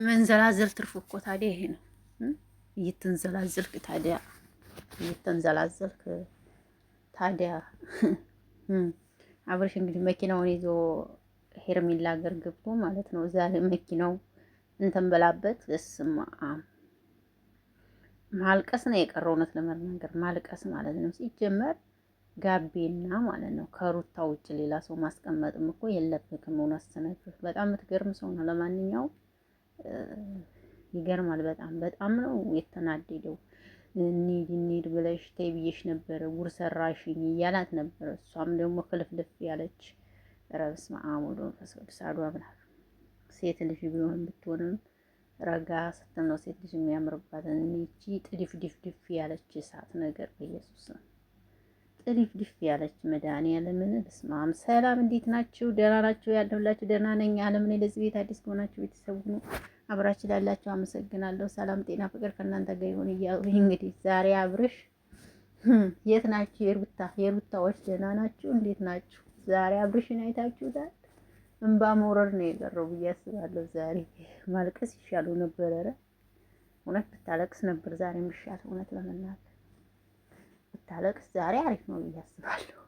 መንዘላዘል ትርፉ እኮ ታዲያ ይሄ ነው። እየተንዘላዘልክ ታዲያ አብርሽ እንግዲህ መኪናውን ይዞ ሄርሜላ ሀገር ገብቶ ማለት ነው። ዛሬ መኪናው እንትን በላበት እስማ ማልቀስ ነው የቀረው። እውነት ለመናገር ማልቀስ ማለት ነው ሲጀመር ጋቤና ማለት ነው። ከሩታ ውጭ ሌላ ሰው ማስቀመጥም እኮ የለብክም። እውነት ስነግርህ በጣም የምትገርም ሰው ነው። ለማንኛውም ይገርማል። በጣም በጣም ነው የተናደደው። እንሂድ ብለሽ ተይ ብዬሽ ነበረ ጉር ሰራሽኝ እያላት ነበረ። እሷም ደግሞ ክልፍልፍ ያለች ኧረ በስመ አብ ወወልድ ወመንፈስ ቅዱስ አሐዱ አምላክ። ሴት ልጅ ቢሆን ብትሆንም ረጋ ስትል ነው ሴት ልጅ የሚያምርባት። እቺ ጥድፍ ድፍ ያለች እሳት ነገር በኢየሱስ ነው። ጥድፍ ድፍ ያለች መድኃኒዓለምን በስመ አብ። ሰላም እንዴት ናችሁ? ደህና ናችሁ? ያለሁላችሁ ደህና ነኝ። ዓለም ላይ ለዚህ ቤት አዲስ ከሆናችሁ ቤተሰብ ሁኑ። አብራችሁ ላላችሁ አመሰግናለሁ። ሰላም ጤና ፍቅር ከእናንተ ጋር ይሁን እያልኩኝ እንግዲህ ዛሬ አብርሽ የት ናችሁ? የሩታዎች ደህና ናችሁ? እንዴት ናችሁ? ዛሬ አብርሽን አይታችሁታል? እንባ መውረድ ነው የቀረው ብዬ አስባለሁ። ዛሬ ማልቀስ ይሻለው ነበር። ኧረ እውነት ብታለቅስ ነበር ዛሬ የሚሻለው። እውነት ለመናገር ብታለቅስ ዛሬ አሪፍ ነው ብዬ አስባለሁ።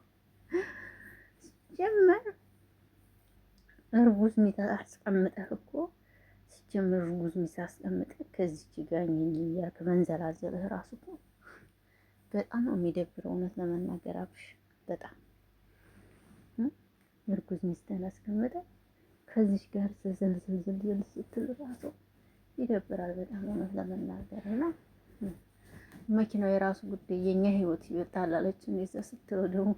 ሲጀመር እርጉዝ ሚስት አስቀምጠህ እኮ ሲጀመር እርጉዝ ሚስት አስቀምጠህ ከዚች ጋር እያልክ መንዘላዘልህ ራሱ እኮ በጣም ነው የሚደብረው። እውነት ለመናገር አብርሽ በጣም እርጉዝ ሚስትህን አስቀምጠህ ከዚች ጋር ዘልዘል ስትል ራሱ ይደብራል በጣም እውነት ለመናገር እና መኪናው የራሱ ጉዳይ የኛ ህይወት ይወጣላለች። እንደዛ ስትለው ደግሞ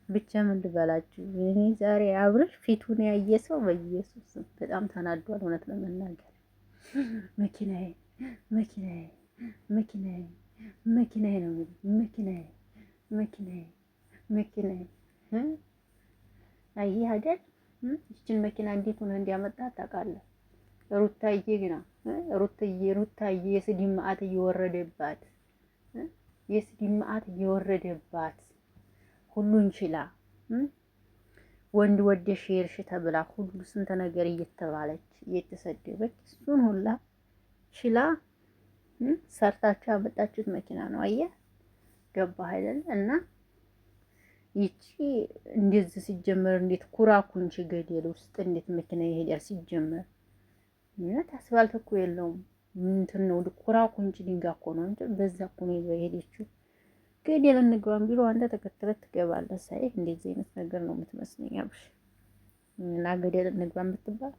ብቻ ምን ልበላችሁ፣ እኔ ዛሬ አብርሽ ፊቱን ያየ ሰው በኢየሱስ በጣም ተናዷል። እውነት ለመናገር መኪናዬ መኪናዬ መኪናዬ መኪናዬ ነው መኪናዬ መኪናዬ መኪናዬ አየህ አይደል? ይችን መኪና እንዴት ሆነ እንዲያመጣት ታውቃለህ? ሩታዬ ግና ሩታዬ የስድብ መዓት እየወረደባት ሁሉን ችላ ወንድ ወደሽ ሄድሽ ተብላ ሁሉ ስንት ነገር እየተባለች እየተሰደበች እሱን ሁላ ችላ ሰርታችሁ ያመጣችሁት መኪና ነው። አየህ ገባህ አይደል? እና ይቺ እንደዚህ ሲጀመር እንዴት ኩራኩንች ገደል ውስጥ እንዴት መኪና ይሄዳል? ሲጀመር እውነት አስፋልት እኮ የለውም እንትን ነው ኩራኩንች ድንጋይ እኮ ነው እንጂ በዛ እኮ ነው የሄደችው። ገደል እንግባም ቢሉ አንተ ተከትለህ ትገባለህ። ሳይህ እንደዚህ አይነት ነገር ነው የምትመስለኝ አብሽ እና ገደል እንግባም ብትባል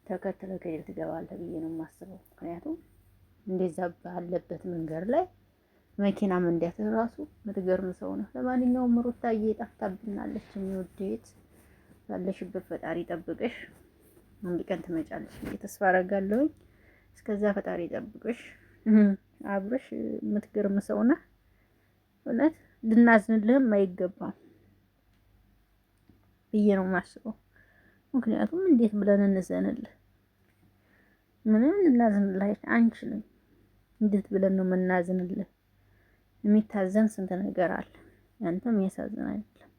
ተከትለህ ገደል ትገባለህ ብዬ ነው የማስበው። ምክንያቱም እንደዛ ባለበት መንገድ ላይ መኪና መንዳት ራሱ የምትገርም ሰው ነው። ለማንኛውም ሩታዬ ጠፍታብናለች። የሚወደት ባለሽበት ፈጣሪ ጠብቅሽ። አንድ ቀን ትመጫለሽ ብዬ ተስፋ አደርጋለሁኝ። እስከዛ ፈጣሪ ጠብቅሽ። አብርሽ የምትገርም ሰው ነህ። እውነት ልናዝንልህም አይገባም ብዬ ነው የማስበው። ምክንያቱም እንዴት ብለን እንዘንልህ? ምንም ልናዝንልህ አንችልም። እንዴት ብለን ነው የምናዝንልህ? የሚታዘን ስንት ነገር አለ። ያንተም ያሳዝን አይደለም።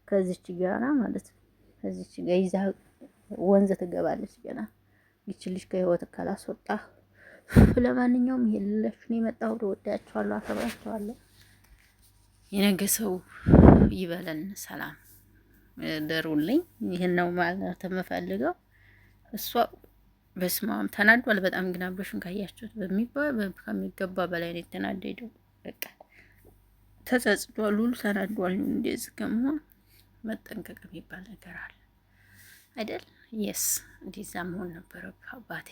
ከዚች ጋራ ማለት ነው ከዚች ጋር ይዛ ወንዝ ትገባለች ገና ይችልሽ ከህይወት ካላስወጣ። ለማንኛውም ይልልሽ ነው የመጣሁት። ወዳችኋለሁ፣ አከብራችኋለሁ። የነገ ሰው ይበለን። ሰላም ደሩልኝ። ይሄን ነው ማለት የምፈልገው። እሷ በስማም ተናዷል በጣም ግን አብርሽን ካያችሁት ከሚገባ በላይ ነው የተናደደው። በቃ ተጸጽቷል፣ ሁሉ ተናዷል። እንደዚህ ከመሆን መጠንቀቅ የሚባል ነገር አለ አይደል? የስ እንደዛ መሆን ነበረብህ አባቴ።